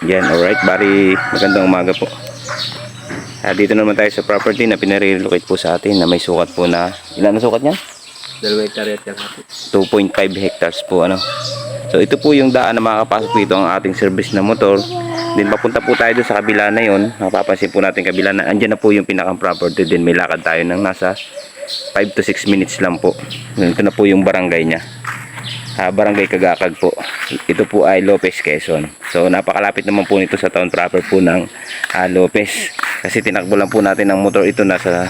Yan, alright. Bari, magandang umaga po. Dito naman tayo sa property na pinare-relocate po sa atin na may sukat po na, ilan na sukat niyan? 2.5 hectares po ano. So ito po yung daan na makakapasok dito ang ating service na motor. Then papunta po tayo doon sa kabila na yon. Mapapansin po natin kabila na andyan na po yung pinakang property. Then may lakad tayo ng nasa 5 to 6 minutes lang po. Ito na po yung barangay niya. Barangay Kagakag po. Ito po ay Lopez, Quezon. So napakalapit naman po nito sa town proper po ng Lopez. Kasi tinakbo lang po natin ang motor ito nasa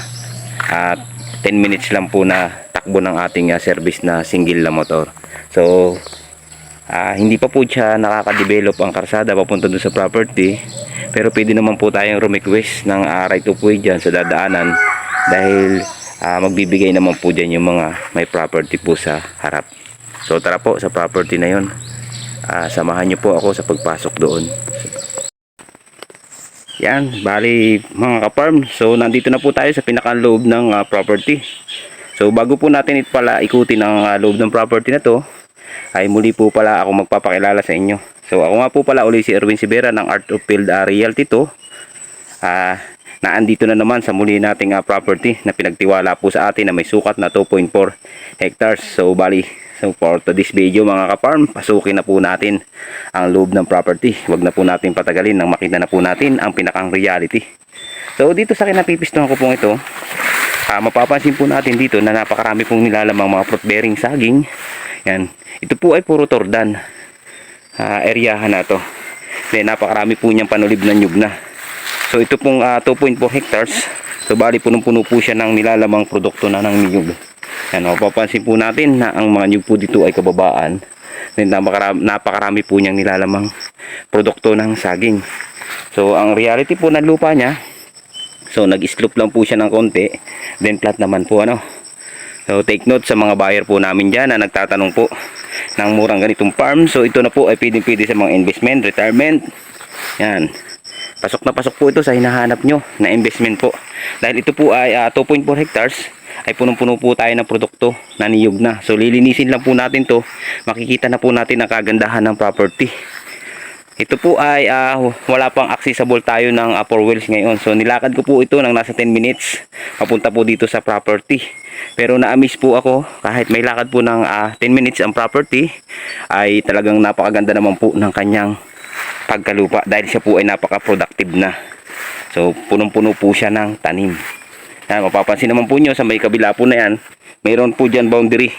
10 minutes lang po na takbo ng ating service na single na motor. So hindi pa po siya nakaka-develop ang karsada papunta doon sa property. Pero pwede naman po tayong request ng right of way dyan sa dadaanan. Dahil magbibigay naman po dyan yung mga may property po sa harap. So tara po sa property na yon. Samahan niyo po ako sa pagpasok doon. Yan, bali mga ka-farm. So nandito na po tayo sa pinakaloob ng property. So bago po natin pala ikutin ang loob ng property na to, ay muli po pala ako magpapakilala sa inyo. So ako nga po pala uli si Erwin Sivera ng Art of Field Realty to. Naandito na naman sa muli nating property na pinagtiwala po sa atin na may sukat na 2.4 hectares. So bali, so for this video mga ka-farm, pasukin na po natin ang loob ng property. Huwag na po natin patagalin nang makita na po natin ang pinakang reality. So dito sa kinapipistuhan ko pong ito, mapapansin po natin dito na napakarami pong nilalamang mga fruit bearing saging. Yan, ito po ay puro tordan. Eryahan na to. Then napakarami po niyang panulib na nyug na. So ito pong 2.4 hectares. So bali punong-puno po siya ng nilalamang produkto na ng nyug. Yan, mapapansin po natin na ang mga nyug po dito ay kababaan. Then napakarami po niyang nilalamang produkto ng saging. So ang reality po ng lupa niya, so nag-slope lang po siya ng konti. Then flat naman po ano. So take note sa mga buyer po namin dyan na nagtatanong po ng murang ganitong farm. So ito na po ay pwede sa mga investment, retirement. Yan. Pasok na pasok po ito sa hinahanap nyo na investment po. Dahil ito po ay 2.4 hectares ay punong-puno po tayo ng produkto na niyog na. So lilinisin lang po natin to. Makikita na po natin ang kagandahan ng property. Ito po ay wala pang accessible tayo ng 4 wheels ngayon. So nilakad ko po ito ng nasa 10 minutes. Papunta po dito sa property. Pero na-amaze po ako kahit may lakad po ng 10 minutes ang property, ay talagang napakaganda naman po ng kanyang pagkalupa dahil siya po ay napaka-productive na. So punong-puno po siya ng tanim. Yan, mapapansin naman po nyo sa may kabila po na yan, mayroon po dyan boundary.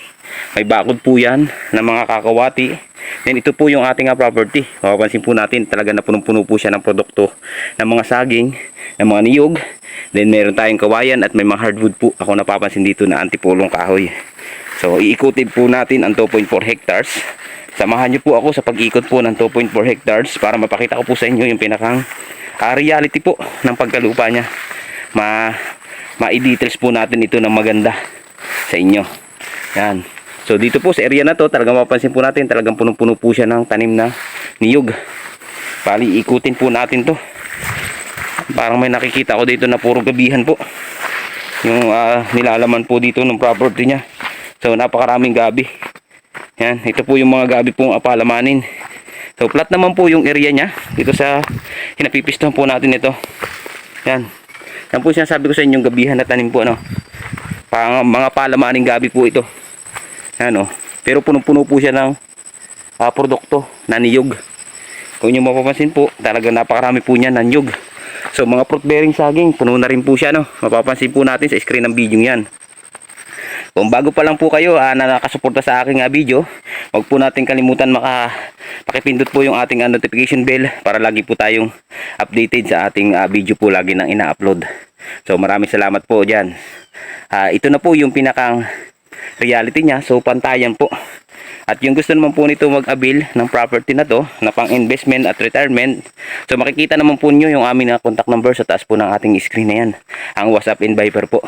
May bakod po yan ng mga kakawati. Then ito po yung ating property. Mapapansin po natin talaga na punong-puno po siya ng produkto ng mga saging, ng mga niyog. Then meron tayong kawayan at may mga hardwood po. Ako napapansin dito na antipolong kahoy. So iikutin po natin ang 2.4 hectares. Samahan nyo po ako sa pag-ikot po ng 2.4 hectares para mapakita ko po sa inyo yung pinakang reality po ng pagkalupa niya. Ma-i-details po natin ito ng maganda sa inyo. Yan. So dito po sa area na to, talagang mapapansin po natin, talagang punong-puno po siya ng tanim na niyog. Bali, ikutin po natin to. Parang may nakikita ko dito na puro gabihan po. Yung nilalaman po dito ng property niya. So napakaraming gabi. Yan, ito po yung mga gabi pong palamanin. So flat naman po yung area niya. Dito sa hinapipistuhan po natin ito. Yan. Yan po sinasabi ko sa inyong gabihan na tanim po ano. Mga palamaning gabi po ito. Yan o. Pero punong-puno po siya ng produkto na niyog. Kung nyo mapapansin po, talagang napakarami po niya na niyog. So mga fruit bearing saging, puno na rin po siya no. Mapapansin po natin sa screen ng video yan. Kung bago pa lang po kayo na nakasuporta sa aking video, huwag po natin kalimutan pakipindot po yung ating notification bell para lagi po tayong updated sa ating video po lagi nang ina-upload. So maraming salamat po dyan. Ito na po yung pinakang reality niya. So pantayan po. At yung gusto naman po nito mag-avail ng property na to na pang investment at retirement, so makikita naman po nyo yung aming contact number sa taas po ng ating screen na yan. Ang WhatsApp and Viber po.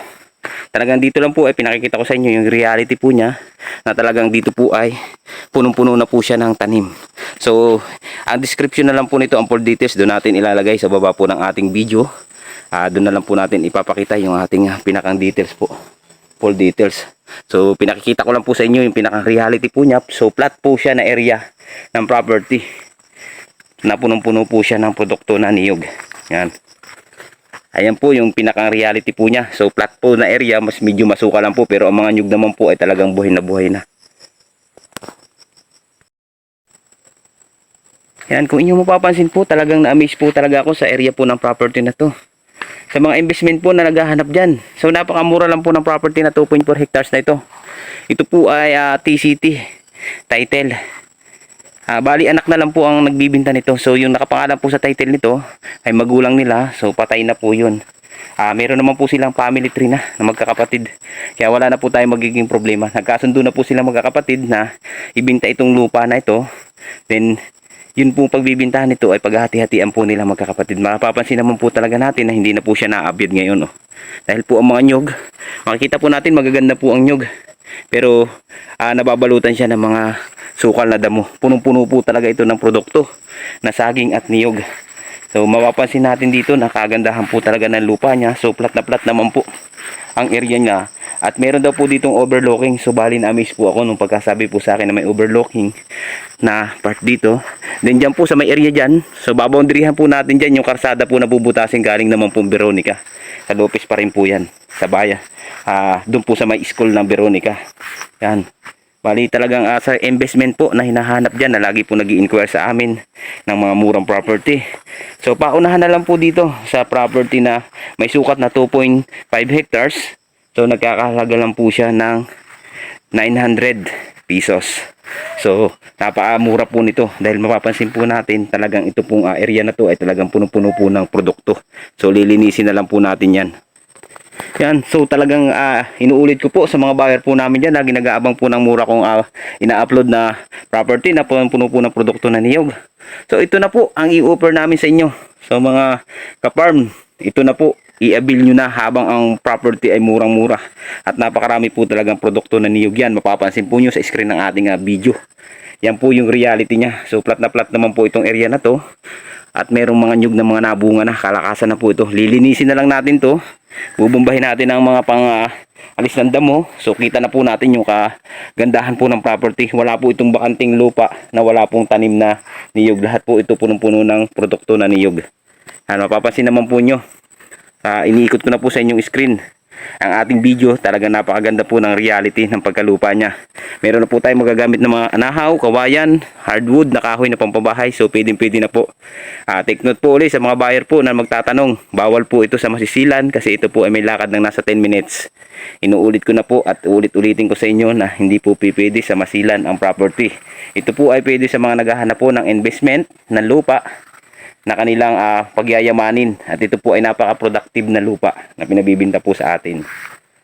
Talagang dito lang po ay pinakikita ko sa inyo yung reality po niya na talagang dito po ay punong-puno na po siya ng tanim. So ang description na lang po nito, ang full details doon natin ilalagay sa baba po ng ating video. Doon na lang po natin ipapakita yung ating pinakang details po, full details. So pinakikita ko lang po sa inyo yung pinakang reality po niya. So flat po siya na area ng property. na punong-puno po siya ng produkto na niyog. Yan. Ayan po yung pinakang reality po niya. So flat po na area, mas medyo masuka lang po, pero ang mga niyog naman po ay talagang buhay na buhay na. Yan, kung inyo mapapansin po, talagang na-amaze po talaga ako sa area po ng property na to. Sa mga investment po na naghahanap dyan. So napakamura lang po ng property na 2.4 hectares na ito. Ito po ay TCT title. Bali anak na lang po ang nagbibinta nito. So yung nakapangalan po sa title nito ay magulang nila. So patay na po yun. Meron naman po silang family tree na magkakapatid. Kaya wala na po tayong magiging problema. Nagkasundo na po silang magkakapatid na ibinta itong lupa na ito. Then yun po pagbibintahan nito ay paghahati-hatian po nila magkakapatid. Mapapansin naman po talaga natin na hindi na po siya naabid ngayon. Dahil po ang mga nyog, makikita po natin magaganda po ang nyog. Pero nababalutan siya ng mga sukal na damo. Punong-puno po talaga ito ng produkto na saging at niyog. So mapapansin natin dito na kagandahan po talaga ng lupa niya. So plat na plat naman po ang area niya. At meron daw po ditong overlooking. So bali na-amaze po ako nung pagkasabi po sa akin na may overlooking na part dito. Then dyan po sa may area dyan, so baboundryhan po natin dyan yung karsada po na bubutasin galing naman po Veronica. Sa Lopez pa rin po yan, sa Baya. Doon po sa may school ng Veronica. Yan. Bali talagang sa investment po na hinahanap dyan na lagi po nag-i-inquire sa amin ng mga murang property. So paunahan na lang po dito sa property na may sukat na 2.5 hectares. So nagkakahalaga lang po siya ng 900 pesos. So napakamura po nito dahil mapapansin po natin talagang ito pong area na to ay talagang puno-puno po ng produkto. So lilinisin na lang po natin yan. Yan, so talagang inuulit ko po sa mga buyer po namin dyan na ginagaabang po ng mura kong ina-upload na property na puno po ng produkto na niyog. So ito na po ang i-offer namin sa inyo. So mga ka-farm, ito na po, i-avail nyo na habang ang property ay murang-mura. At napakarami po talagang produkto na niyog yan. Mapapansin po nyo sa screen ng ating video. Yan po yung reality niya. So plat na plat naman po itong area na to. At merong mga nyug na mga nabunga na, kalakasan na po ito. Lilinisin na lang natin to. Bubumbahin natin ang mga alis ng damo. So kita na po natin yung kagandahan po ng property. Wala po itong bakanting lupa na wala pong tanim na niyog. Lahat po ito punong-puno ng produkto na niyog. Mapapansin naman po nyo, iniikot ko na po sa inyong screen ang ating video. Talagang napakaganda po ng reality ng pagkalupa niya. Meron na po tayong magagamit ng mga anahaw, kawayan, hardwood na kahoy na pampabahay. So pwede na po. Take note po ulit sa mga buyer po na magtatanong, bawal po ito sa masisilan kasi ito po ay may lakad ng nasa 10 minutes. Inuulit ko na po at ulit-ulitin ko sa inyo na hindi po pwede sa masilan ang property. Ito po ay pwede sa mga naghahanap po ng investment ng lupa na kanilang pagyayamanin, at ito po ay napaka-productive na lupa na pinabibinta po sa atin.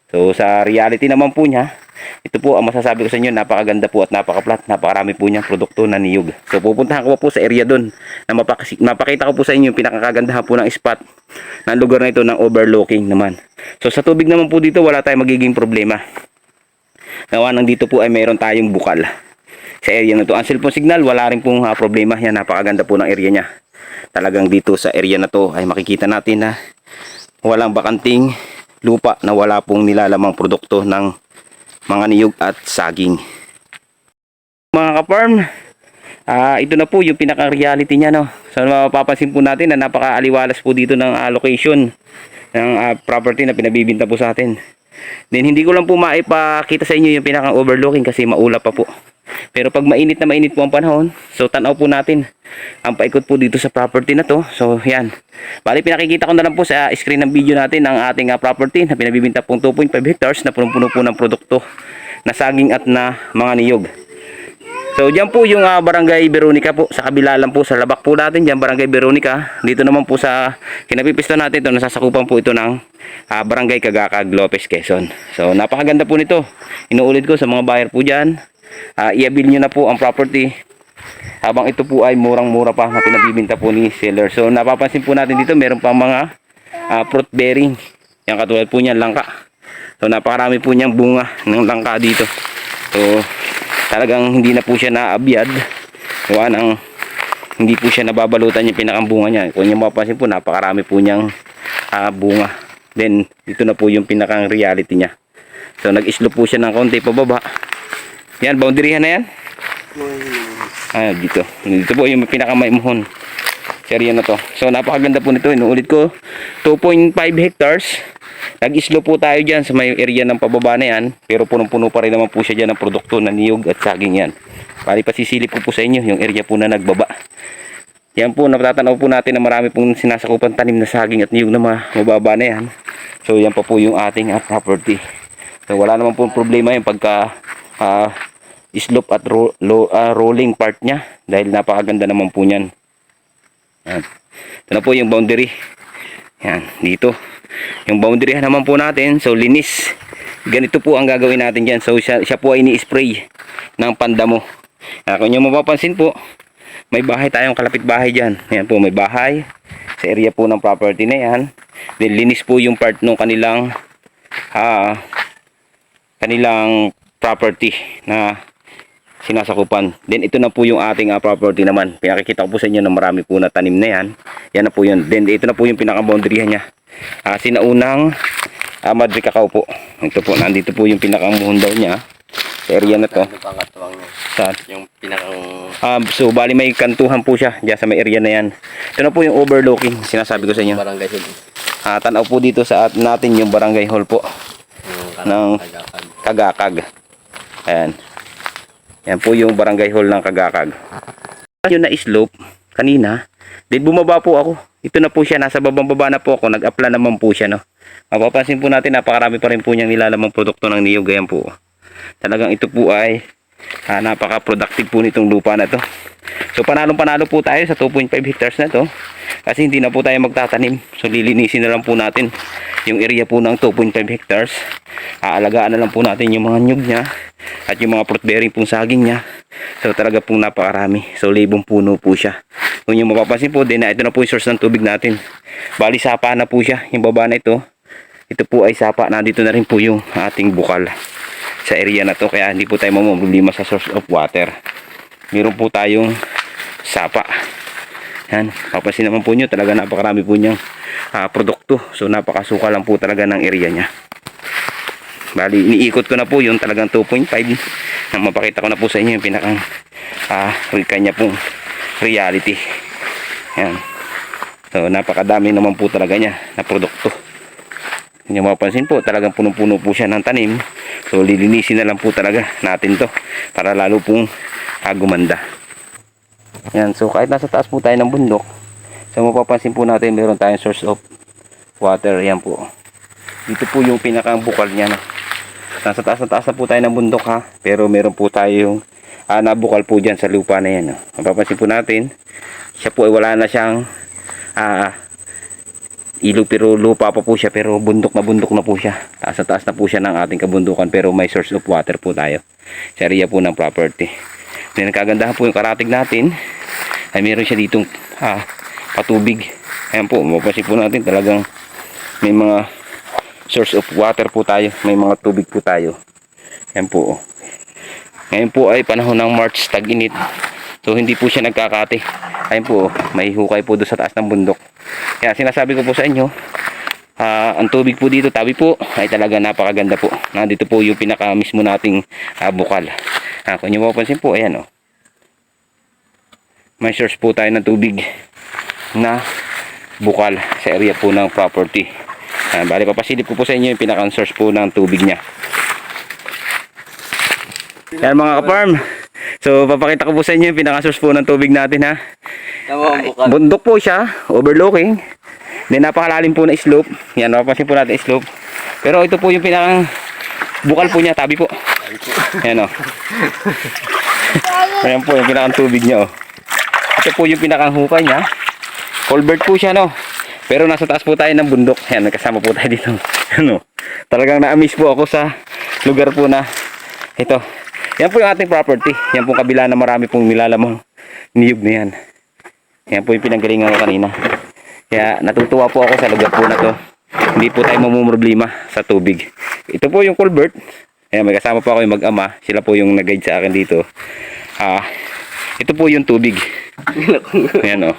So sa reality naman po niya, ito po ang masasabi ko sa inyo, napakaganda po at napaka-flat, napakarami po niyang produkto na niyog. So pupuntahan ko po sa area doon na mapakita ko po sa inyo yung pinakakagandahan po ng spot ng lugar na ito ng overlooking naman. So sa tubig naman po dito wala tayong magiging problema. Gawa nang dito po ay mayroon tayong bukal sa area na to. Ang cellphone signal wala rin pong problema. Yan, napakaganda po ng area niya. Talagang dito sa area na to ay makikita natin na walang bakanting lupa na wala pong nilalamang produkto ng mga niyog at saging. Mga ka-farm, ito na po yung pinaka-reality niya, no? So mapapansin po natin na napaka-aliwalas po dito ng location ng property na pinabibinta po sa atin. Then hindi ko lang po maipakita sa inyo yung pinaka-overlooking kasi maulap pa po. Pero pag mainit na mainit po ang panahon, so tanaw po natin ang paikot po dito sa property na to. So yan, bali pinakikita ko na lang po sa screen ng video natin ang ating property na pinabibinta pong 2.5 hectares na punong-puno po ng produkto na saging at na mga niyog. So dyan po yung Barangay Veronica po, sa kabila lang po sa labak po natin dyan, Barangay Veronica. Dito naman po sa kinapipisto natin ito, nasasakupan po ito ng Barangay Cagacag, Lopez, Quezon. So napakaganda po nito, inuulit ko sa mga buyer po dyan. I-avail nyo na po ang property habang ito po ay murang-mura pa na pinabibinta po ni seller. So napapansin po natin dito meron pa mga fruit bearing. Yan, katulad po niyan, langka. So napakarami po niyang bunga ng langka dito. So talagang hindi na po siya naabyad. Gawa ng hindi po siya nababalutan yung pinakambunga niya. Kung niyo mapapansin po, napakarami po niyang bunga. Then dito na po yung pinakang reality niya. So nag-slope po siya ng konti pababa. Yan, boundaryhan na yan. Dito. Dito po yung pinakamaimuhon. sa area na to. So napakaganda po nito. Inuulit ko, 2.5 hectares. Nag-islo po tayo dyan sa may area ng pababa na yan. Pero punong-puno pa rin naman po siya dyan ng produkto na niyog at saging yan. Bali pasisilip po sa inyo yung area po na nagbaba. Yan po, natatanaw po natin na marami pong sinasakupan tanim na saging at niyog na mababa na yan. So yan pa po yung ating property. So wala naman po problema yung pagka slope at rolling part niya. Dahil napakaganda naman po niyan. Yan. Ito na po yung boundary. Yan, dito. Yung boundary naman po natin, so linis. Ganito po ang gagawin natin dyan. So siya po ay ini-spray ng pandamo. Kung nyo mapapansin po, may bahay tayong kalapit bahay dyan. Yan po, may bahay sa area po ng property na yan. Then linis po yung part ng kanilang property na sinasakupan. Then ito na po yung ating property naman. Pinakikita ko po sa inyo na marami po na tanim na yan. Yan na po yun. Then ito na po yung pinaka-boundary niya. Sinaunang Madre Cacao po. Ito po, nandito po yung pinaka-muhundaw niya. Sa area na to. Saan? Yung pinakang... So bali may kantuhan po siya diyan sa may area na yan. Ito na po yung overlooking. Sinasabi ko sa inyo. Barangay Hall. Tanaw po dito sa natin yung barangay hall po. Ng Kagakag. Ayan. Yan po yung barangay hall ng Kagakag. Yung na-slope kanina, then bumaba po ako. Ito na po siya, nasa babang-baba na po ako. Nag-apply naman po siya, no. Mapapansin po natin, napakarami pa rin po niyang nilalamang produkto ng niyog. Ayan po. Talagang ito po ay napaka-productive po nitong lupa na to. So panalo-panalo po tayo sa 2.5 hectares na to. Kasi hindi na po tayo magtatanim. So lilinisin na lang po natin yung area po ng 2.5 hectares. Aalagaan na lang po natin yung mga nyug niya at yung mga fruit bearing pong saging niya. So talaga pong napakarami. So libong puno po siya. Kung yung mapapansin po din na ito na po yung source ng tubig natin. Bali sapa na po siya. Yung baba na ito. Ito po ay sapa. Nandito na rin po yung ating bukal sa area na to. Kaya hindi po tayo mamumroblema sa source of water. Meron po tayong sapa. Yan, papansin naman po nyo, talaga napakarami po niyang produkto. So napakasuka lang po talaga ng area niya. Bali, iniikot ko na po yung talagang 2.5 nang mapakita ko na po sa inyo yung pinakang kanya pong reality. Yan. So napakadami naman po talaga niya na produkto. Kung nyo mapapansin po, talagang punong-puno po siya ng tanim. So lilinisin na lang po talaga natin to para lalo pong gumanda. Yan, so kahit nasa taas po tayo ng bundok, so mapapansin po natin meron tayong source of water. Yan po. Dito po yung pinakang bukal niya, no? Nasa taas na po tayo ng bundok, ha. Pero meron po tayong nabukal po dyan sa lupa na yan, no? Mapapansin po natin, siya po ay wala na siyang ilog, pero lupa pa po siya, pero bundok na po siya. Taas na po siya ng ating kabundukan, pero may source of water po tayo sa area po ng property. Then nagkagandahan po yung karatig natin ay meron siya ditong patubig. Ayan po, mapapansin po natin talagang may mga source of water po tayo, may mga tubig po tayo. Ayan po. Ngayon po ay panahon ng March, tag-init. So hindi po siya nagkakate. Ayan po, may hukay po doon sa taas ng bundok. Kaya sinasabi ko po sa inyo, ang tubig po dito, tabi po, ay talaga napakaganda po. Nandito po yung pinaka mismo nating bukal. Kung nyo mapapansin po, ayan o. May source po tayo ng tubig na bukal sa area po ng property. Bali, papasilip ko po sa inyo yung pinaka source po ng tubig niya. Yan mga ka-farm. So, papakita ko po sa inyo yung pinaka source po ng tubig natin, ha. Bundok po siya, overlooking. Then napakalalim po na slope. Yan, mapapansin po natin slope. Pero ito po yung pinakang bukal po niya, tabi po. Ayan o. Ayan po yung pinakang tubig niya o. Ito po yung pinakang hukay niya. Culvert po siya, no. Pero nasa taas po tayo ng bundok. Ayan, kasama po tayo dito. Ano, talagang na-amaze po ako sa lugar po na ito. Yan po yung ating property. Yan po kabila na marami pong nilalamang niyog na yan. Yan po yung pinanggalingan ko kanina. Kaya natutuwa po ako sa lugar po na to. Hindi po tayo mamumroblema sa tubig. Ito po yung culvert. Ayan, may kasama po ako yung mag-ama. Sila po yung nag-guide sa akin dito. Ito po yung tubig. Ayan o.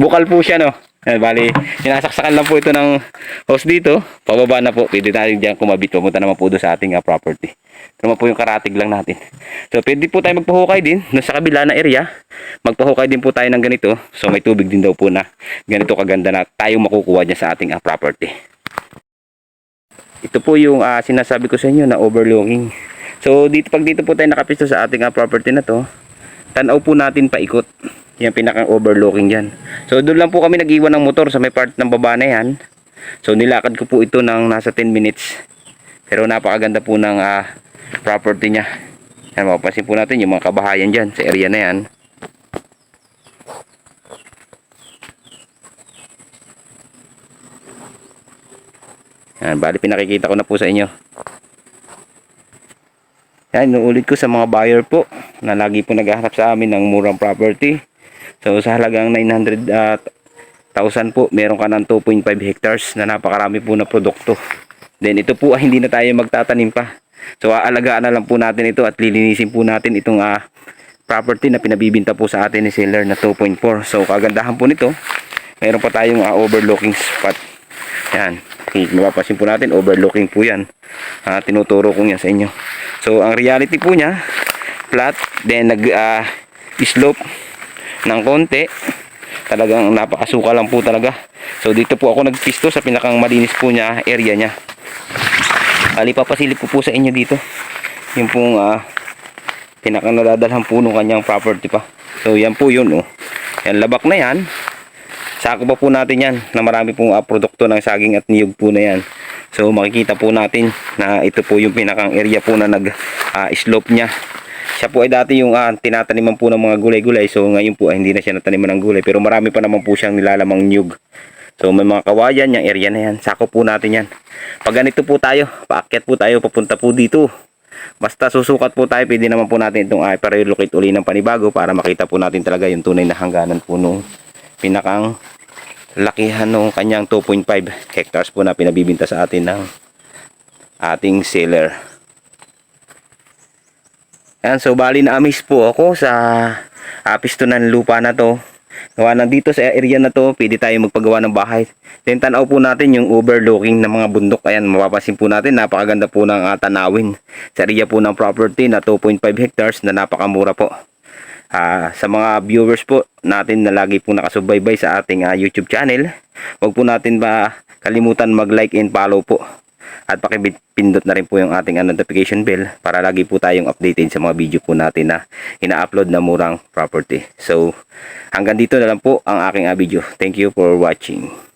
Bukal po siya, no. Bali, sinasaksakan lang po ito ng hose dito. Pababa na po. Pwede tayo dyan kumabit. Pumunta naman po doon sa ating property. Ito naman po yung karatig lang natin. So, pwede po tayo magpahukay din doon sa kabila na area. Magpahukay din po tayo ng ganito. So, may tubig din daw po na ganito kaganda na tayo makukuha dyan sa ating property. Ito po yung sinasabi ko sa inyo na overlooking. So, pag dito po tayo nakapisto sa ating property na to, tanaw po natin paikot. Yan pinakang overlooking dyan. So doon lang po kami nag-iwan ng motor sa may part ng baba na yan. So nilakad ko po ito ng nasa 10 minutes. Pero napakaganda po ng property nya. Yan, mapapansin po natin yung mga kabahayan dyan sa area na yan. Yan, bali pinakikita ko na po sa inyo. Yan, inuulit ko sa mga buyer po na lagi po naghahanap sa amin ng murang property. So sa halagang 900,000 po, meron ka ng 2.5 hectares na napakarami po na produkto. Then ito po hindi na tayo magtatanim pa. So aalagaan na lang po natin ito at lilinisin po natin itong property na pinabibinta po sa atin ni seller na 2.4. So kagandahan po nito, meron pa tayong overlooking spot. Yan, mapapansin po natin, overlooking po yan. Tinuturo ko yan sa inyo. So ang reality po niya, flat, then slope ng konti. Talagang napakasuka lang po talaga. So dito po ako nagpisto sa pinakang malinis po niya area niya. Papasilip ko po sa inyo dito yung pong pinakang nadadalhan po ng kanyang property pa. So yan po yun, oh. Yan, labak na yan. Sako pa po natin yan na marami pong produkto ng saging at niyog po na yan. So makikita po natin na ito po yung pinakang area po na nag-slope niya. Siya po ay dati yung tinataniman po ng mga gulay-gulay. So ngayon po hindi na siya nataniman ng gulay. Pero marami pa naman po siyang nilalamang niyog. So may mga kawayan, yung area na yan. Sako po natin yan. Pag ganito po tayo, paakyat po tayo, papunta po dito. Basta susukat po tayo, pwede naman po natin itong i-relocate uli ng panibago para makita po natin talaga yung tunay na hangganan po nung pinakang lakihan ng kanyang 2.5 hectares po na pinabibinta sa atin ng ating seller. Yan, so bali na amis po ako sa pistonan lupa na to. Gawa na dito sa area na to, pwede tayo magpagawa ng bahay. Then tanaw po natin yung overlooking ng mga bundok. Ayan, mapapansin po natin, napakaganda po ng tanawin sa area po ng property na 2.5 hectares na napakamura po. Sa mga viewers po natin na lagi po nakasubaybay sa ating YouTube channel, huwag po natin ba kalimutan mag-like and follow po. At pakipindot na rin po yung ating notification bell para lagi po tayong updated sa mga video po natin na ina-upload na murang property. So hanggang dito na lang po ang aking video. Thank you for watching.